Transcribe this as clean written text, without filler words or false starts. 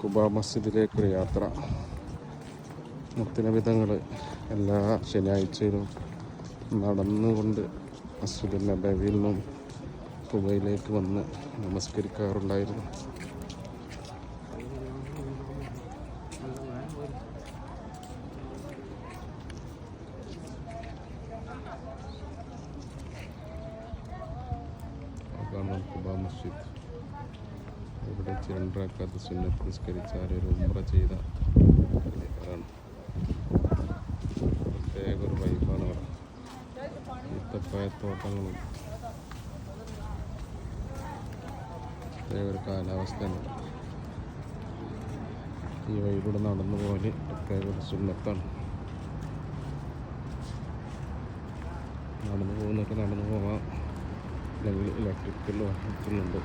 കുബ മസ്ജിദിലേക്കൊരു യാത്ര. മുത്തനബിതങ്ങൾ എല്ലാ ശനിയാഴ്ചയിലും നടന്നുകൊണ്ട് മസ്ജിദുൽ നബവിയിൽ നിന്നും കുബയിലേക്ക് വന്ന് നമസ്കരിക്കാറുണ്ടായിരുന്നു. അതാണ് കുബ മസ്ജിദ്. ഇവിടെ 2 റക്അത്ത് സുന്നത്ത് നിസ്കരിച്ചാൽ ഒരു ഉംറ ചെയ്ത ആണ്. പ്രത്യേക ഒരു വൈബാണ് അവിടെ. ഈത്തപ്പഴത്തോട്ടങ്ങളും പ്രത്യേക ഒരു കാലാവസ്ഥയാണ്. ഈ വഴിയിലൂടെ നടന്നു പോലെ പ്രത്യേക ഒരു സുന്നത്താണ്. നടന്നു പോകുന്നൊക്കെ നടന്നു പോകാം, അല്ലെങ്കിൽ ഇലക്ട്രിക്കൽ വാഹനത്തിലുണ്ട്.